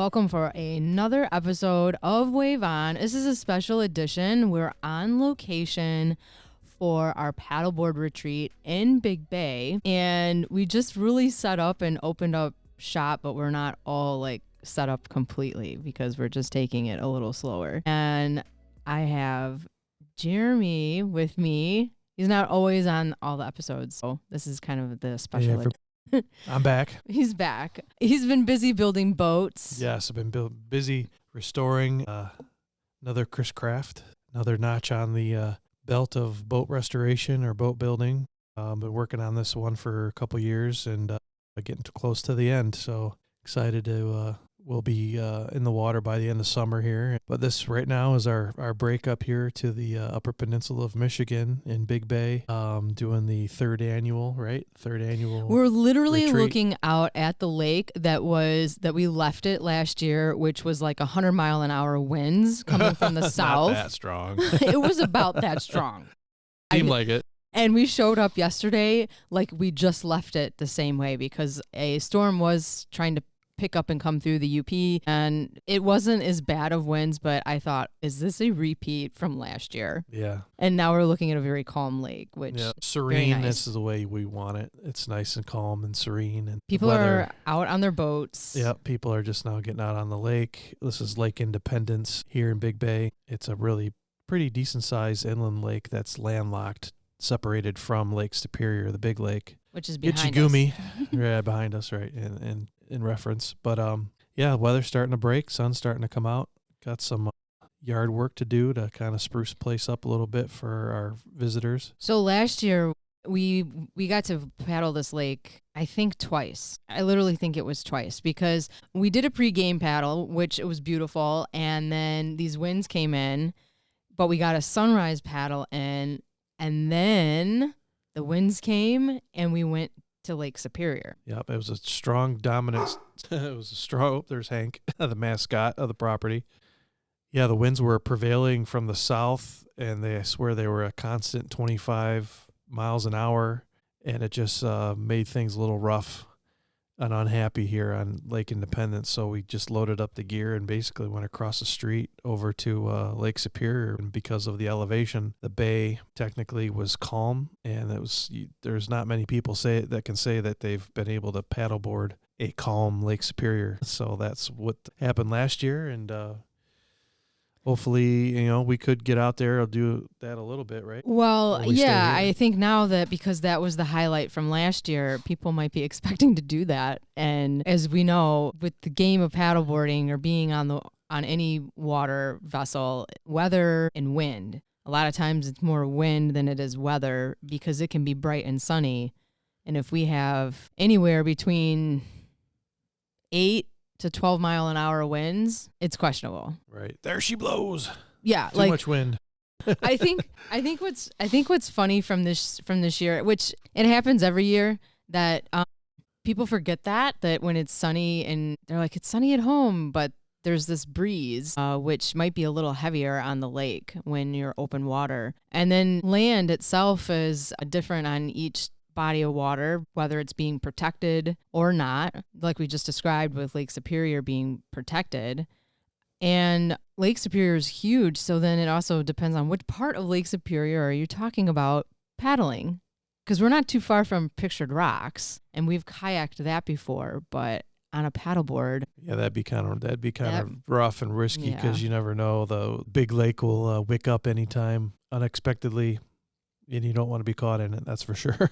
Welcome for another episode of Wave On. This is a special edition. We're on location for our paddleboard retreat in Big Bay, and we just really set up and opened up shop, but we're not all like set up completely because we're just taking it a little slower. And I have Jeremy with me. He's not always on all the episodes, so this is kind of the special edition. I'm back. He's back. He's been busy building boats. Yes, I've been busy restoring another Chris Craft, another notch on the belt of boat restoration or boat building. Been working on this one for a couple years and getting close to the end. So excited to we'll be in the water by the end of summer here. But this right now is our break up here to the Upper Peninsula of Michigan in Big Bay, doing the third annual. We're literally retreat. Looking out at the lake that we left it last year, which was like 100-mile-an-hour winds coming from the south. Not that strong. It was about that strong. Seemed like it. And we showed up yesterday like we just left it the same way because a storm was trying to pick up and come through the UP, and it wasn't as bad of winds, but I thought, is this a repeat from last year? Yeah. And now we're looking at a very calm lake, which serene. very nice. This is the way we want it. It's nice and calm and serene, and people are out on their boats. Yeah, people are just now getting out on the lake. This is Lake Independence here in Big Bay. It's a really pretty decent sized inland lake that's landlocked, separated from Lake Superior, the big lake, which is behind Itchigumi. us. Yeah, behind us, right, and in reference. But yeah, weather's starting to break, sun's starting to come out. Got some yard work to do to kind of spruce the place up a little bit for our visitors. So last year we got to paddle this lake, I think twice. I literally think it was twice because we did a pre-game paddle, which it was beautiful, and then these winds came in, but we got a sunrise paddle in, and then the winds came and we went to Lake Superior. Yep, it was a strong dominant. It was a strong. Oh, there's Hank, the mascot of the property. Yeah, the winds were prevailing from the south, and I swear they were a constant 25 miles an hour, and it just made things a little rough and unhappy here on Lake Independence. So we just loaded up the gear and basically went across the street over to Lake Superior. And because of the elevation, the bay technically was calm, and there's not many people that can say that they've been able to paddleboard a calm Lake Superior. So that's what happened last year, and hopefully, we could get out there. I'll do that a little bit, right? Well, yeah, I think now that because that was the highlight from last year, people might be expecting to do that. And as we know, with the game of paddleboarding or being on any water vessel, weather and wind, a lot of times it's more wind than it is weather because it can be bright and sunny. And if we have anywhere between 8 to 12-mile-an-hour winds, it's questionable. Right. There she blows. Yeah, Too much wind. I think what's funny from this year, which it happens every year, that people forget that when it's sunny and they're like, it's sunny at home, but there's this breeze, which might be a little heavier on the lake when you're open water. And then land itself is different on each body of water, whether it's being protected or not, like we just described with Lake Superior being protected. And Lake Superior is huge, so then it also depends on which part of Lake Superior are you talking about paddling, because we're not too far from Pictured Rocks, and we've kayaked that before, but on a paddleboard, yeah, that'd be kind of rough and risky because you never know, the big lake will wick up anytime unexpectedly, and you don't want to be caught in it. That's for sure.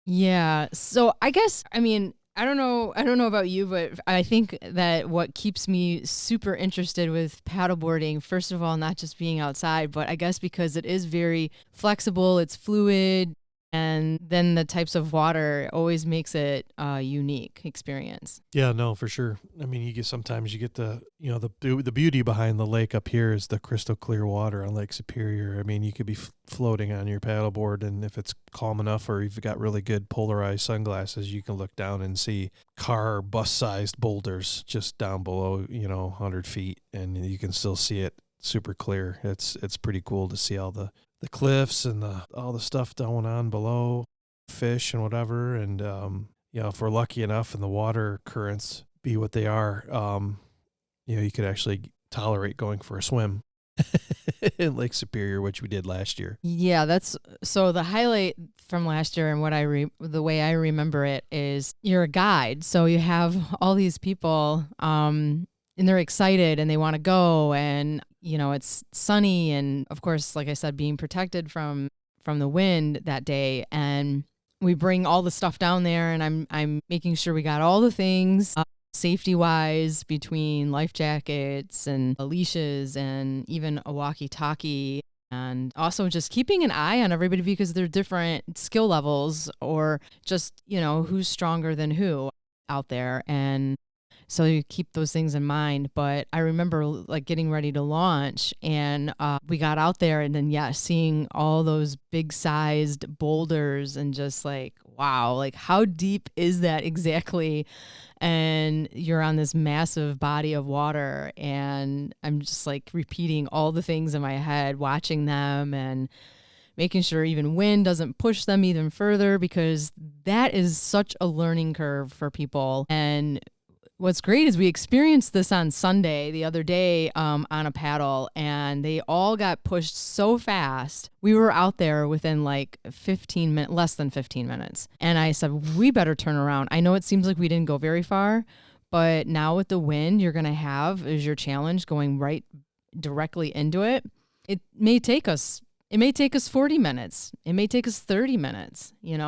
Yeah. So I guess, I don't know about you, but I think that what keeps me super interested with paddleboarding, first of all, not just being outside, but I guess because it is very flexible, it's fluid, and then the types of water always makes it a unique experience. Yeah, no, for sure. Sometimes you get the beauty behind the lake up here is the crystal clear water on Lake Superior. You could be floating on your paddleboard, and if it's calm enough or you've got really good polarized sunglasses, you can look down and see car or bus-sized boulders just down below, 100 feet, and you can still see it super clear. It's pretty cool to see all the cliffs and all the stuff going on below, fish and whatever. And, if we're lucky enough and the water currents be what they are, you could actually tolerate going for a swim in Lake Superior, which we did last year. Yeah, that's so the highlight from last year and the way I remember it is you're a guide. So you have all these people and they're excited and they want to go, and it's sunny, and of course, like I said, being protected from the wind that day, and we bring all the stuff down there, and I'm making sure we got all the things safety wise, between life jackets and leashes and even a walkie-talkie, and also just keeping an eye on everybody because they're different skill levels, or just who's stronger than who out there. And so you keep those things in mind. But I remember like getting ready to launch, and we got out there, and then seeing all those big sized boulders, and just like, wow, like how deep is that exactly? And you're on this massive body of water, and I'm just like repeating all the things in my head, watching them and making sure even wind doesn't push them even further, because that is such a learning curve for people. And what's great is we experienced this on Sunday, the other day, on a paddle, and they all got pushed so fast. We were out there within like 15 minutes, less than 15 minutes. And I said, we better turn around. I know it seems like we didn't go very far, but now with the wind you're going to have is your challenge going right directly into it. It may take us 40 minutes. It may take us 30 minutes, you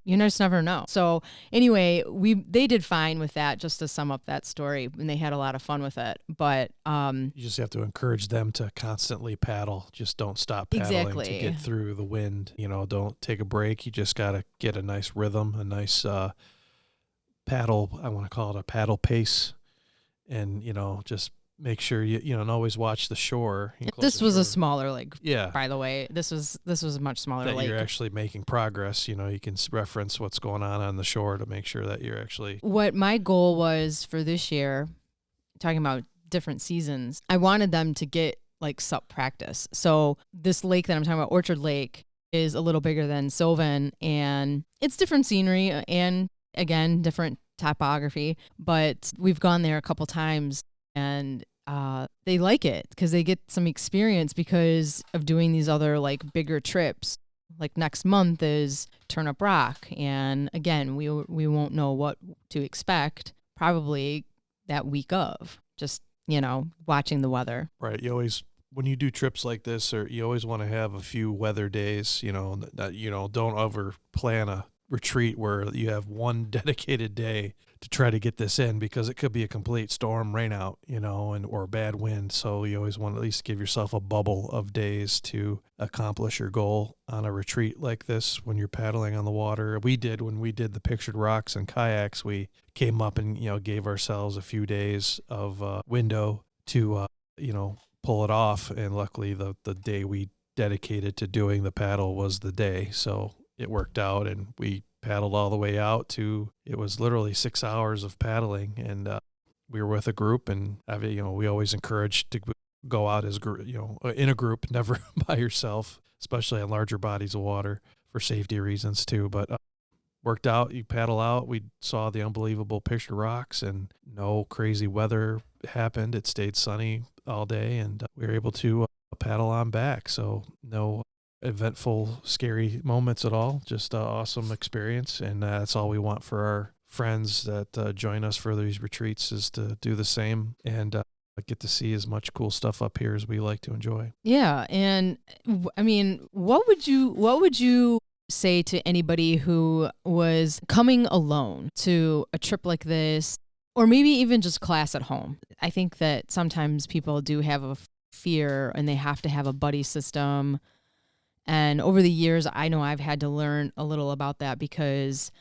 just never know. So anyway, they did fine with that, just to sum up that story, and they had a lot of fun with it. But you just have to encourage them to constantly paddle. Just don't stop paddling to get through the wind. Don't take a break. You just got to get a nice rhythm, a nice paddle. I want to call it a paddle pace. And, just make sure and always watch the shore. This was a smaller lake. Yeah. By the way, this was a much smaller lake. You're actually making progress. You can reference what's going on the shore to make sure that you're actually. What my goal was for this year, talking about different seasons, I wanted them to get like sup practice. So this lake that I'm talking about, Orchard Lake, is a little bigger than Sylvan, and it's different scenery and again different topography. But we've gone there a couple times, and they like it because they get some experience because of doing these other like bigger trips. Like next month is Turnip Rock, and again we won't know what to expect probably that week of, just watching the weather. Right. You always, when you do trips like this, or you always want to have a few weather days. Don't over plan a retreat where you have one dedicated day to try to get this in, because it could be a complete storm, rain out, or bad wind. So you always want to at least give yourself a bubble of days to accomplish your goal on a retreat like this when you're paddling on the water. We did, when we did the pictured rocks and kayaks, we came up and, gave ourselves a few days of window to, pull it off. And luckily the day we dedicated to doing the paddle was the day. So it worked out, and we paddled all the way out it was literally 6 hours of paddling, and we were with a group, and we always encourage to go out as in a group, never by yourself, especially on larger bodies of water for safety reasons too. But worked out. You paddle out. We saw the unbelievable picture rocks, and no crazy weather happened. It stayed sunny all day, and we were able to paddle on back. So no eventful, scary moments at all. Just an awesome experience, and that's all we want for our friends that join us for these retreats, is to do the same and get to see as much cool stuff up here as we like to enjoy. Yeah, and I mean, what would you say to anybody who was coming alone to a trip like this, or maybe even just class at home? I think that sometimes people do have a fear, and they have to have a buddy system. And over the years, I know I've had to learn a little about that, because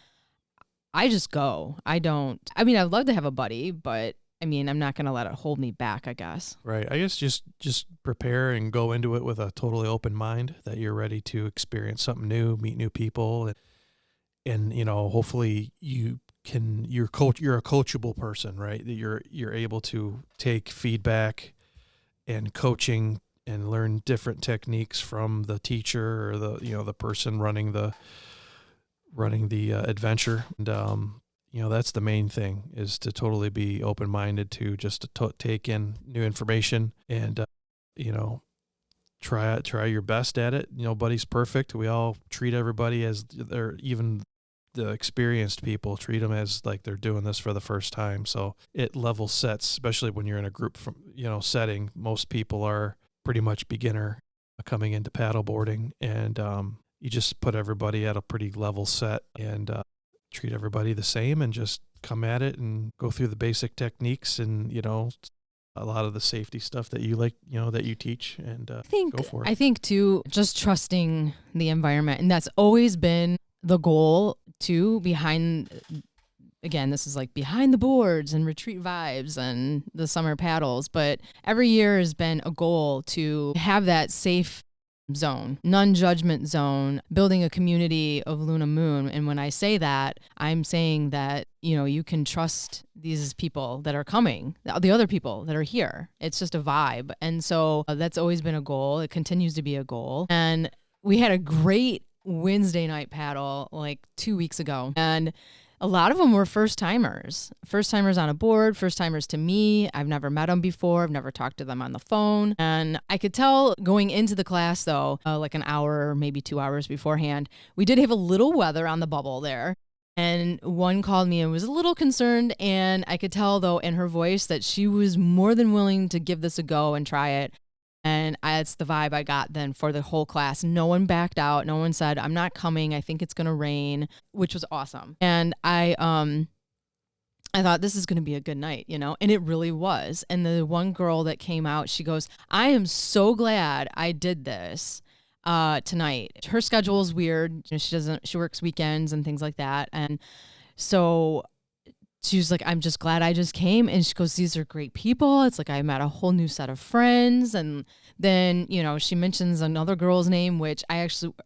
I just go. I'd love to have a buddy, but I'm not going to let it hold me back, I guess. Right. I guess just prepare and go into it with a totally open mind, that you're ready to experience something new, meet new people, and hopefully you're a coachable person, right? That you're able to take feedback and coaching and learn different techniques from the teacher or the person running the adventure. And that's the main thing, is to totally be open-minded to just to take in new information and, you know, try your best at it. Nobody's perfect. We all treat everybody as they're, even the experienced people treat them as like they're doing this for the first time. So it level sets, especially when you're in a group setting. Most people are pretty much beginner coming into paddleboarding, and you just put everybody at a pretty level set and treat everybody the same and just come at it and go through the basic techniques and, a lot of the safety stuff that you like, that you teach, and go for it. I think too, just trusting the environment. And that's always been the goal too, again, this is like behind the boards and retreat vibes and the summer paddles. But every year has been a goal to have that safe zone, non-judgment zone, building a community of Luna Moon. And when I say that, I'm saying that, you can trust these people that are coming, the other people that are here. It's just a vibe. And so that's always been a goal. It continues to be a goal. And we had a great Wednesday night paddle like 2 weeks ago. And a lot of them were first timers on a board, first timers to me. I've never met them before. I've never talked to them on the phone. And I could tell going into the class though, like an hour, maybe 2 hours beforehand, we did have a little weather on the bubble there. And one called me and was a little concerned. And I could tell though in her voice that she was more than willing to give this a go and try it. And that's the vibe I got then for the whole class. No one backed out. No one said, I'm not coming. I think it's going to rain, which was awesome. And I thought this is going to be a good night, and it really was. And the one girl that came out, she goes, I am so glad I did this tonight. Her schedule is weird. She works weekends and things like that. And so she was like, I'm just glad I just came. And she goes, these are great people. It's like I met a whole new set of friends. And then, she mentions another girl's name, which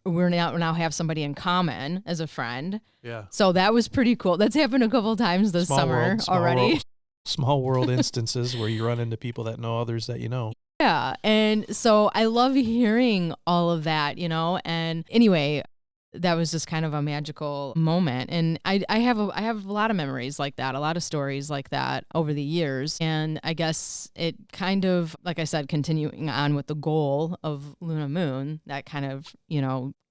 we now have somebody in common as a friend. Yeah. So that was pretty cool. That's happened a couple of times this summer already. Small world instances where you run into people that know others that you know. Yeah. And so I love hearing all of that, and anyway, that was just kind of a magical moment. And I have a lot of memories like that, a lot of stories like that over the years. And I guess it kind of, like I said, continuing on with the goal of Luna Moon, that kind of,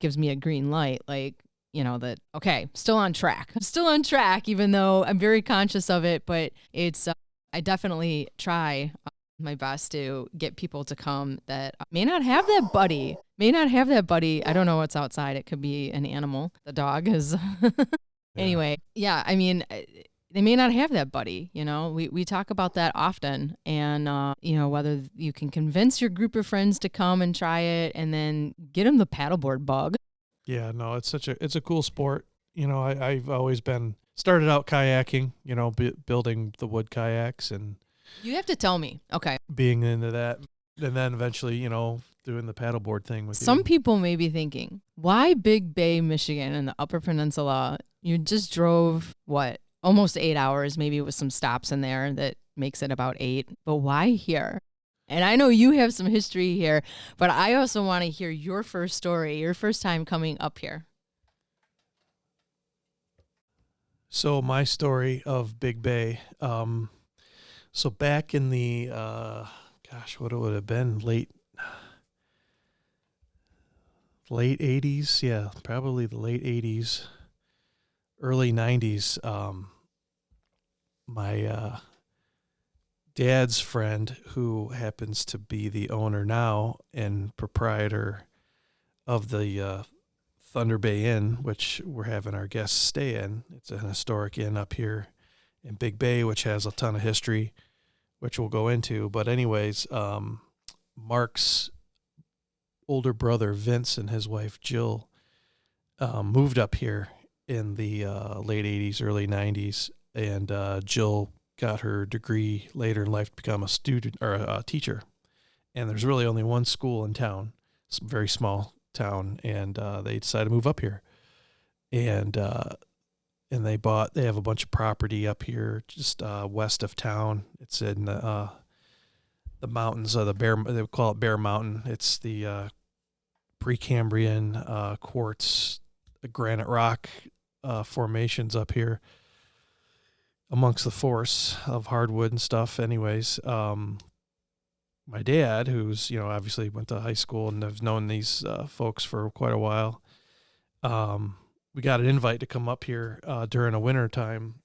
gives me a green light, like, that, okay, still on track, even though I'm very conscious of it, but it's, I definitely try my best to get people to come that may not have that buddy. I don't know what's outside. It could be an animal. The dog is. Anyway, yeah, I mean, they may not have that buddy. We talk about that often. And, whether you can convince your group of friends to come and try it and then get them the paddleboard bug. Yeah, no, it's a cool sport. I've always started out kayaking, building the wood kayaks, and you have to tell me. Okay. Being into that. And then eventually, doing the paddleboard thing with you. Some people may be thinking, why Big Bay, Michigan and the Upper Peninsula? You just drove, almost 8 hours, maybe with some stops in there that makes it about 8. But why here? And I know you have some history here, but I also want to hear your first story, your first time coming up here. So my story of Big Bay, so back in the, what it would have been, late 80s, yeah, probably the late 80s, early 90s, my dad's friend, who happens to be the owner now and proprietor of the Thunder Bay Inn, which we're having our guests stay in. It's an historic inn up here in Big Bay, which has a ton of history, which we'll go into. But anyways, Mark's older brother, Vince, and his wife, Jill, moved up here in the late 80s, early 90s. And Jill got her degree later in life to become a student or a teacher. And there's really only one school in town. It's a very small town. And they decided to move up here. And they have a bunch of property up here just west of town. It's in the mountains of they call it Bear Mountain. It's the Precambrian quartz granite rock formations up here. amongst the force of hardwood and stuff. Anyways, my dad, who's, obviously went to high school and I've known these folks for quite a while, we got an invite to come up here during a wintertime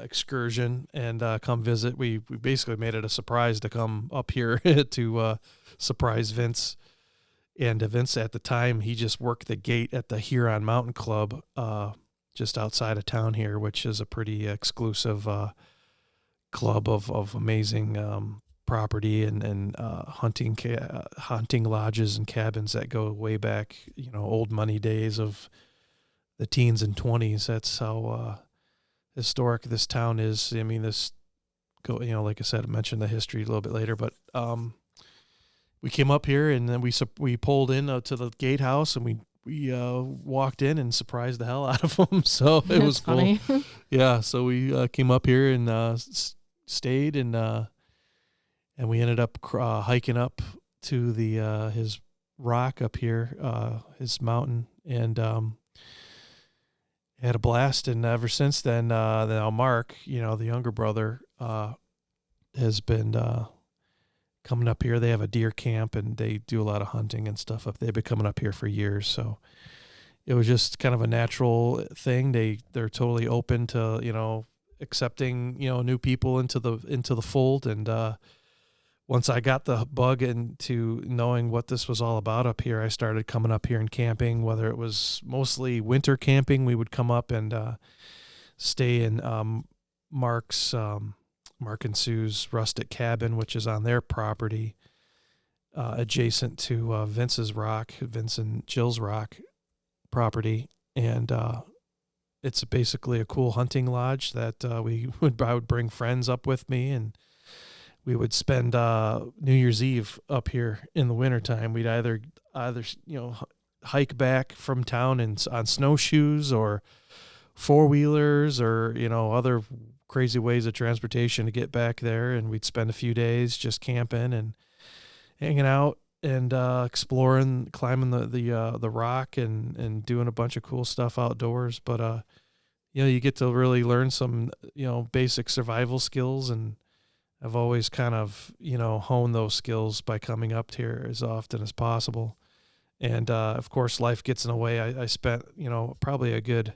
excursion and come visit. We basically made it a surprise to come up here to surprise Vince. And Vince at the time, he just worked the gate at the Huron Mountain Club just outside of town here, which is a pretty exclusive club of amazing property and hunting lodges and cabins that go way back, old money days of the teens and 20s. That's how historic this town is. I mean, like I said, I mentioned the history a little bit later, but we came up here and then we pulled in to the gatehouse and we walked in and surprised the hell out of them. So it was funny. Cool. Yeah. So we came up here and stayed and we ended up hiking up to the his rock up here, his mountain, and had a blast. And ever since then, now Mark, the younger brother, has been coming up here. They have a deer camp and they do a lot of hunting and stuff up. They've been coming up here for years. So it was just kind of a natural thing. They're totally open to, accepting, new people into the fold. And, once I got the bug into knowing what this was all about up here, I started coming up here and camping, whether it was mostly winter camping. We would come up and stay in Mark and Sue's rustic cabin, which is on their property, adjacent to Vince and Jill's rock property. And it's basically a cool hunting lodge that I would bring friends up with me, and we would spend New Year's Eve up here in the wintertime. We'd either hike back from town on snowshoes or four-wheelers or, other crazy ways of transportation to get back there. And we'd spend a few days just camping and hanging out and exploring, climbing the rock and doing a bunch of cool stuff outdoors. But, you get to really learn some, basic survival skills, and I've always kind of, honed those skills by coming up here as often as possible. And, of course, life gets in the way. I spent, probably a good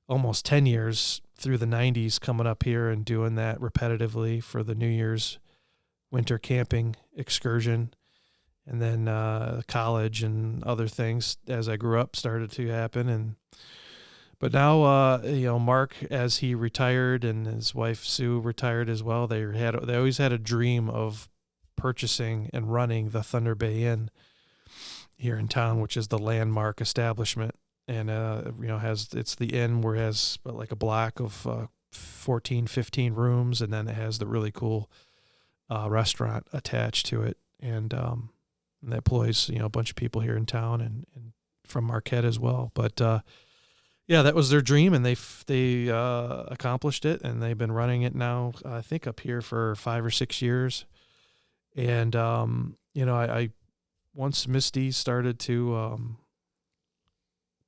almost 10 years through the 90s coming up here and doing that repetitively for the New Year's winter camping excursion. And then college and other things as I grew up started to happen. But now, Mark, as he retired and his wife Sue retired as well, they always had a dream of purchasing and running the Thunder Bay Inn here in town, which is the landmark establishment. And, it's the inn where it has like a block of 14, 15 rooms. And then it has the really cool restaurant attached to it. And that employs, a bunch of people here in town and from Marquette as well. But, yeah, that was their dream, and they accomplished it, and they've been running it now, I think, up here for 5 or 6 years. And, I once Misty started to,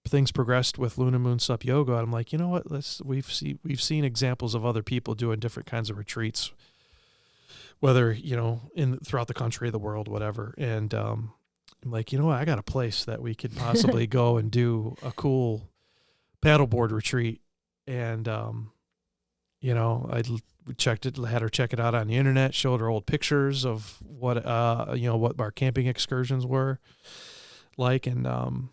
things progressed with Luna Moon Sup Yoga, I'm like, you know what, we've seen examples of other people doing different kinds of retreats, whether, throughout the country, the world, whatever. And I'm like, you know what, I got a place that we could possibly go and do a cool paddleboard retreat. And I checked it, had her check it out on the internet, showed her old pictures of what our camping excursions were like. And I'm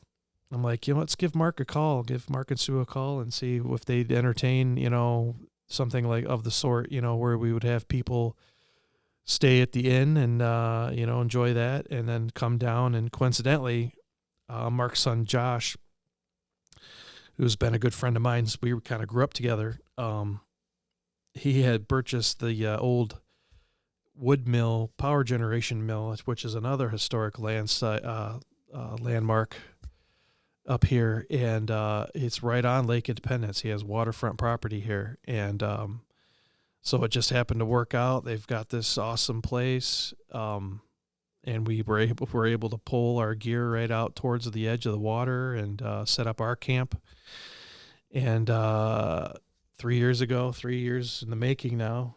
like, let's give Mark and Sue a call and see if they'd entertain, something like of the sort, where we would have people stay at the inn and enjoy that, and then come down. And coincidentally, Mark's son Josh, who's been a good friend of mine, we kind of grew up together. He had purchased the old wood mill, power generation mill, which is another historic landmark up here. And it's right on Lake Independence. He has waterfront property here. And so it just happened to work out. They've got this awesome place. And we were able to pull our gear right out towards the edge of the water and set up our camp. And 3 years ago, 3 years in the making now.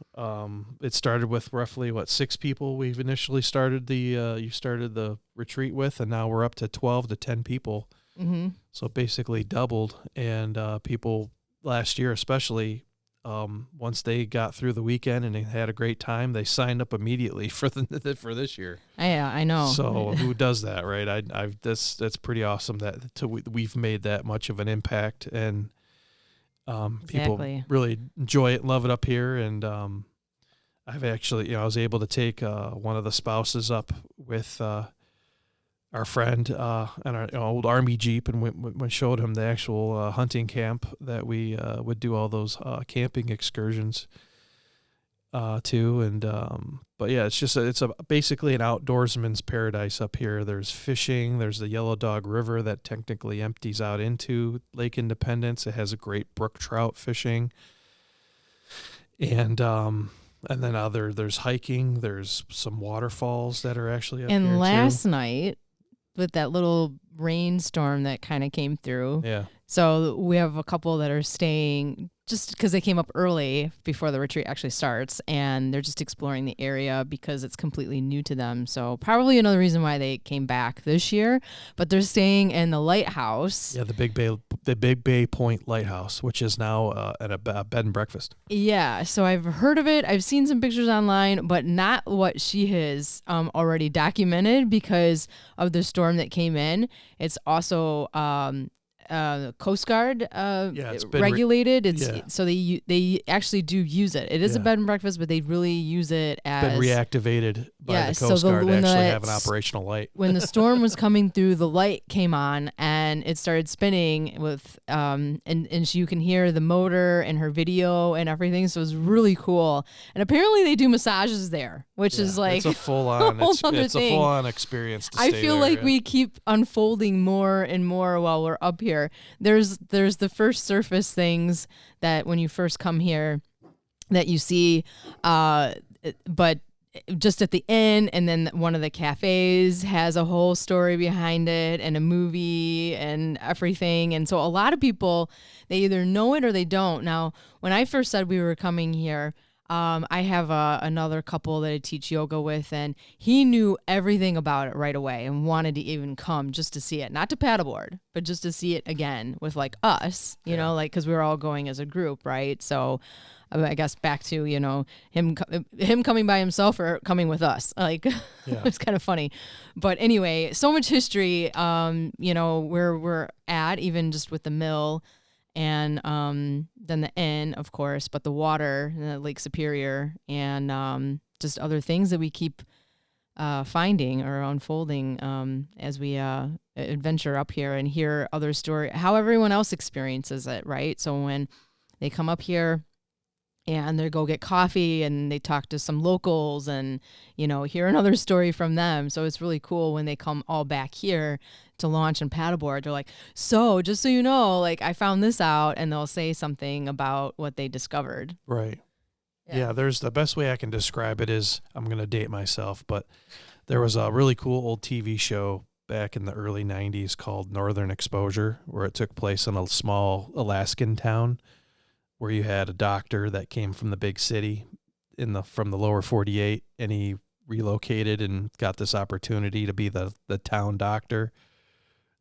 It started with roughly 6 people we've initially started you started the retreat with, and now we're up to 12 to 10 people. Mm-hmm. So basically doubled, and people last year especially, once they got through the weekend and they had a great time, they signed up immediately for for this year. Yeah, I know. So who does that, right? That's pretty awesome that we've made that much of an impact, and people really enjoy it, love it up here. And I've actually, I was able to take one of the spouses up with our friend and our old Army Jeep, and we showed him the actual hunting camp that we would do all those camping excursions to. And but yeah, it's basically an outdoorsman's paradise up here. There's fishing. There's the Yellow Dog River that technically empties out into Lake Independence. It has a great brook trout fishing, and then there's hiking. There's some waterfalls that are actually up here And last too. night, with that little rainstorm that kind of came through. Yeah. So we have a couple that are staying just because they came up early before the retreat actually starts, and they're just exploring the area because it's completely new to them. So probably another reason why they came back this year, but they're staying in the lighthouse. Yeah, the Big Bay Point Lighthouse, which is now at a bed and breakfast. Yeah, so I've heard of it. I've seen some pictures online, but not what she has already documented because of the storm that came in. It's also Coast Guard it's been regulated. So they actually do use it. It is a bed and breakfast, but they really use it as been reactivated by the Coast Guard to actually have an operational light. When the storm was coming through, the light came on and it started spinning with and you can hear the motor and her video and everything. So it was really cool. And apparently they do massages there, which is like it's a full on it's a full on experience to I stay feel there, like we keep unfolding more and more while we're up here. There's the first surface things that when you first come here that you see, but just at the end, and then one of the cafes has a whole story behind it and a movie and everything. And so a lot of people, they either know it or they don't. Now, when I first said we were coming here, I have another couple that I teach yoga with, and he knew everything about it right away and wanted to even come just to see it, not to paddleboard, but just to see it again with like us, you know, like, cause we were all going as a group. Right. So I guess back to, him coming by himself or coming with us, like it's kind of funny, but anyway, so much history, where we're at, even just with the mill. And then the inn, of course, but the water, Lake Superior, and just other things that we keep finding or unfolding as we adventure up here and hear other stories, how everyone else experiences it, right? So when they come up here and they go get coffee and they talk to some locals and, hear another story from them. So it's really cool when they come all back here to launch and paddleboard. They're like, so just so you know, like I found this out, and they'll say something about what they discovered. Right. Yeah, there's the best way I can describe it is, I'm going to date myself, but there was a really cool old TV show back in the early 90s called Northern Exposure, where it took place in a small Alaskan town where you had a doctor that came from the big city from the lower 48, and he relocated and got this opportunity to be the town doctor.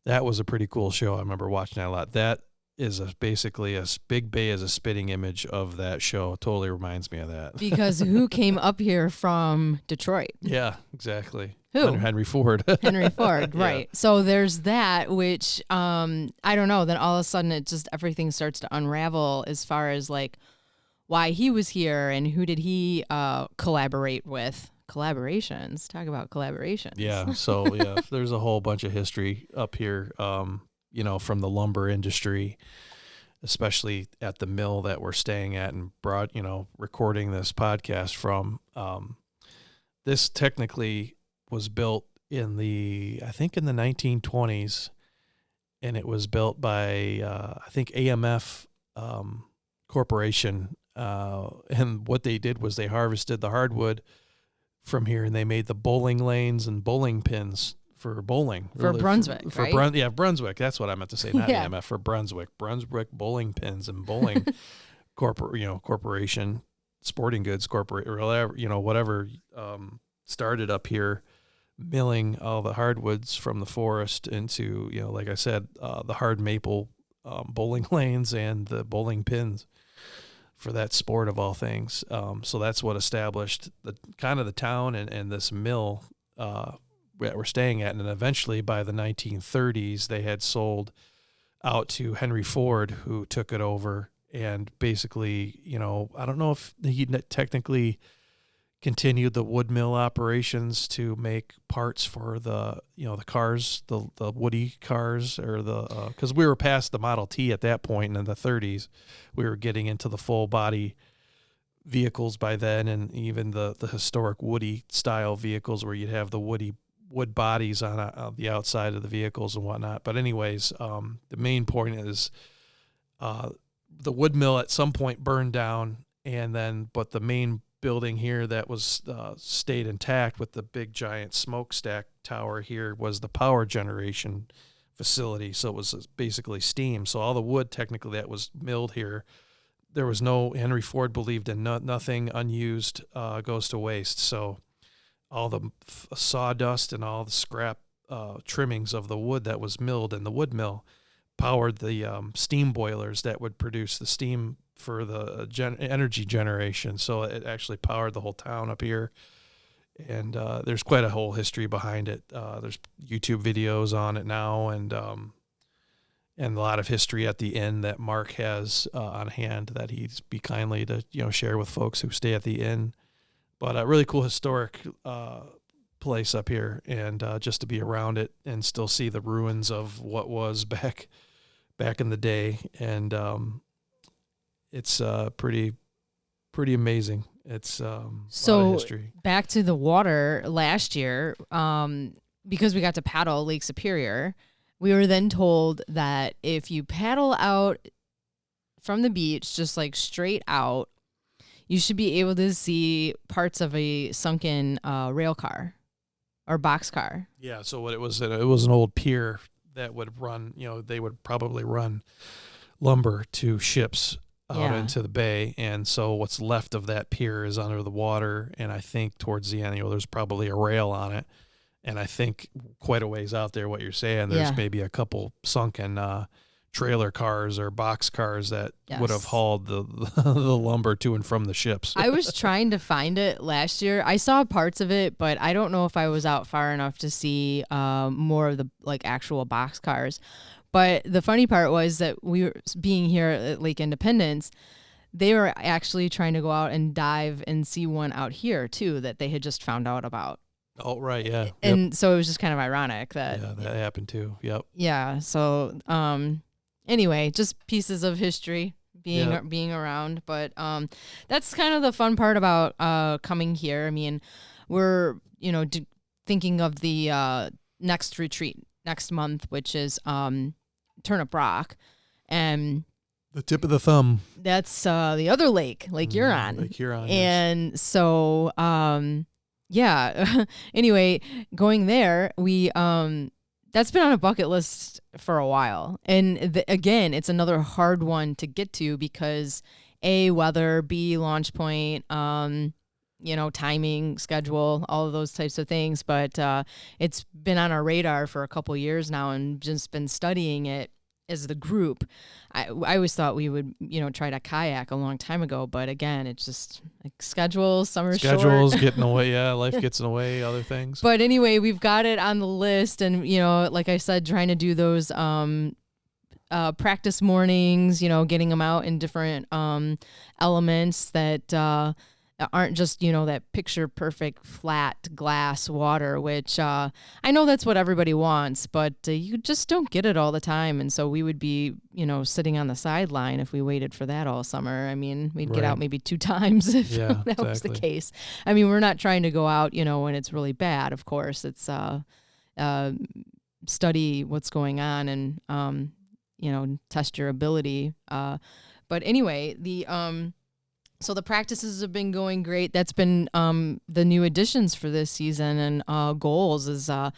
That was a pretty cool show. I remember watching that a lot. That is basically a Big Bay is a spitting image of that show. It totally reminds me of that. Because who came up here from Detroit? Yeah, exactly. Who? Henry Ford. Henry Ford, right. Yeah. So there's that, which, I don't know, then all of a sudden everything starts to unravel as far as like why he was here and who did he collaborate with. Collaborations. Talk about collaborations. Yeah. So there's a whole bunch of history up here, from the lumber industry, especially at the mill that we're staying at and recording this podcast from. This technically was built in the 1920s, and it was built by, AMF Corporation. And what they did was they harvested the hardwood from here, and they made the bowling lanes and bowling pins for bowling. For Brunswick, right? Brunswick. That's what I meant to say, not Yeah. AMF, for Brunswick. Brunswick bowling pins and bowling corporation, sporting goods corporate, or whatever, started up here, milling all the hardwoods from the forest into, like I said, the hard maple bowling lanes and the bowling pins for that sport of all things. So that's what established the kind of the town and this mill that we're staying at. And then eventually by the 1930s, they had sold out to Henry Ford, who took it over. And basically, I don't know if he technically continued the wood mill operations to make parts for the cars, the Woody cars, or because we were past the Model T at that point, and in the 30s, we were getting into the full body vehicles by then, and even the historic Woody style vehicles where you'd have the wood bodies on the outside of the vehicles and whatnot. But anyways, the main point is the wood mill at some point burned down, but the main building here that was stayed intact with the big giant smokestack tower here was the power generation facility. So it was basically steam. So all the wood technically that was milled here, there was no, Henry Ford believed in nothing unused goes to waste. So all the sawdust and all the scrap trimmings of the wood that was milled in the wood mill powered the steam boilers that would produce the steam for the energy generation. So it actually powered the whole town up here. And there's quite a whole history behind it. There's YouTube videos on it now, and a lot of history at the inn that Mark has on hand that he'd be kindly to share with folks who stay at the inn. But a really cool historic place up here, and just to be around it and still see the ruins of what was back in the day. And it's pretty amazing. It's a lot of history. Back to the water last year, because we got to paddle Lake Superior, we were then told that if you paddle out from the beach, just like straight out, you should be able to see parts of a sunken rail car or box car. Yeah, so what it was an old pier that would run, they would probably run lumber to ships out into the bay, and so what's left of that pier is under the water, and I think towards the end, there's probably a rail on it, and I think quite a ways out there, what you're saying, there's maybe a couple sunken trailer cars or box cars that would have hauled the lumber to and from the ships. I was trying to find it last year. I saw parts of it, but I don't know if I was out far enough to see more of the actual box cars. But the funny part was that we were being here at Lake Independence, they were actually trying to go out and dive and see one out here too that they had just found out about. Oh, right, yeah. And so it was just kind of ironic that... Yeah, that happened too, yep. Yeah, so anyway, just pieces of history being around. But that's kind of the fun part about coming here. I mean, we're, thinking of the next retreat next month, which is... Turnip Rock, and the tip of the thumb. That's the other Lake Huron. Lake Huron, and yes. So anyway, going there, we that's been on a bucket list for a while, and again, it's another hard one to get to because A, weather, B, launch point, timing, schedule, all of those types of things. But it's been on our radar for a couple years now and just been studying it as the group. I always thought we would, try to kayak a long time ago. But again, it's just schedules, schedules getting away. Yeah, life gets in the way, other things. But anyway, we've got it on the list. And, like I said, trying to do those practice mornings, getting them out in different elements that aren't just, that picture perfect flat glass water, which I know that's what everybody wants, but you just don't get it all the time. And so we would be, sitting on the sideline if we waited for that all summer. I mean, we'd get out maybe 2 times if that was the case. I mean, we're not trying to go out, when it's really bad. Of course, it's study what's going on and, test your ability. But anyway, So the practices have been going great. That's been the new additions for this season, and goals is, to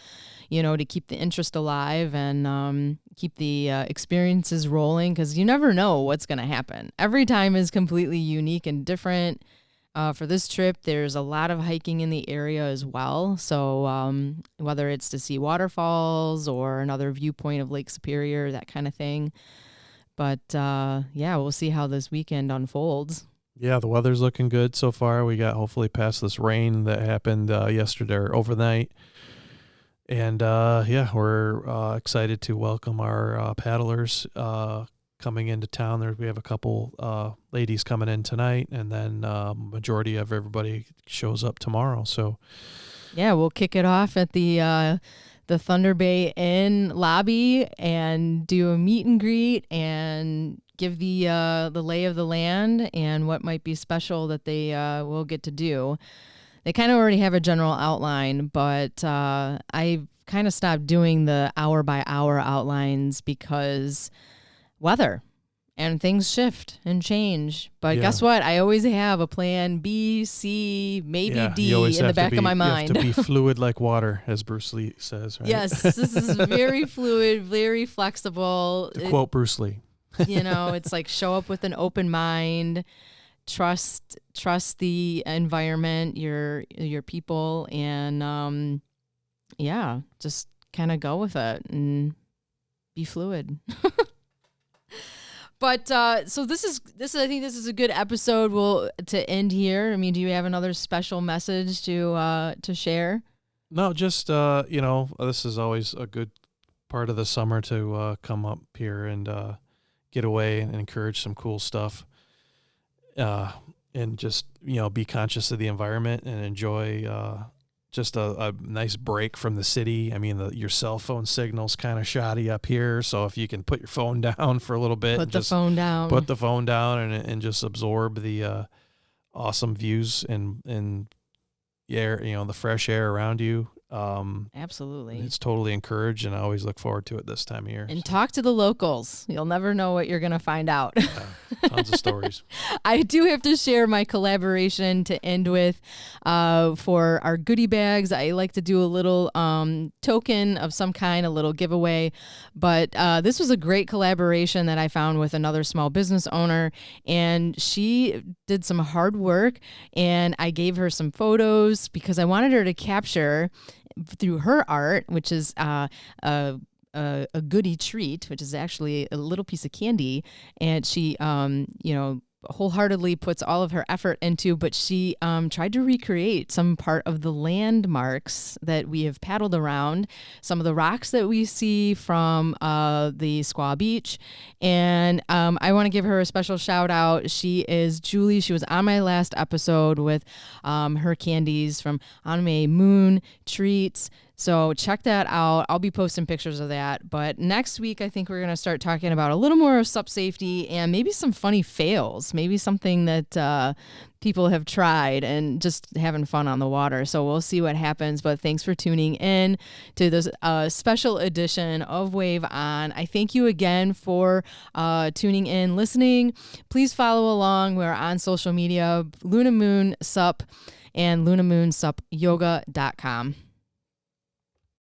keep the interest alive and keep the experiences rolling, because you never know what's going to happen. Every time is completely unique and different. For this trip, there's a lot of hiking in the area as well. So whether it's to see waterfalls or another viewpoint of Lake Superior, that kind of thing. But we'll see how this weekend unfolds. Yeah, the weather's looking good so far. We got hopefully past this rain that happened yesterday or overnight. And we're excited to welcome our paddlers coming into town. We have a couple ladies coming in tonight, and then majority of everybody shows up tomorrow. So yeah, we'll kick it off at the Thunder Bay Inn lobby and do a meet and greet and give the lay of the land and what might be special that they will get to do. They kind of already have a general outline, but I kind of stopped doing the hour by hour outlines because weather and things shift and change. But guess what? I always have a plan B, C, maybe D in the back of my mind. You have to be fluid like water, as Bruce Lee says, right? Yes, this is very fluid, very flexible. To quote Bruce Lee. It's like show up with an open mind, trust the environment, your people, and just kind of go with it and be fluid. But so this is I think this is a good episode to end here. I mean, do you have another special message to share? No, just this is always a good part of the summer to come up here and get away and encourage some cool stuff, and just be conscious of the environment and enjoy just a nice break from the city. I mean, your cell phone signal's kind of shoddy up here, so if you can put your phone down for a little bit, put the phone down and just absorb the awesome views and the air, the fresh air around you. Absolutely. It's totally encouraged, and I always look forward to it this time of year. And talk to the locals. You'll never know what you're going to find out. Tons of stories. I do have to share my collaboration to end with for our goodie bags. I like to do a little token of some kind, a little giveaway. But this was a great collaboration that I found with another small business owner. And she did some hard work, and I gave her some photos because I wanted her to capture through her art, which is a goodie treat, which is actually a little piece of candy, and she wholeheartedly puts all of her effort into, but she tried to recreate some part of the landmarks that we have paddled around, some of the rocks that we see from the Squaw Beach. And I want to give her a special shout out. She is Julie. She was on my last episode with her candies from Anime Moon Treats. So check that out. I'll be posting pictures of that. But next week, I think we're going to start talking about a little more of SUP safety and maybe some funny fails, maybe something that people have tried and just having fun on the water. So we'll see what happens. But thanks for tuning in to this special edition of Wave On. I thank you again for tuning in, listening. Please follow along. We're on social media, Luna Moon SUP and lunamoonsupyoga.com.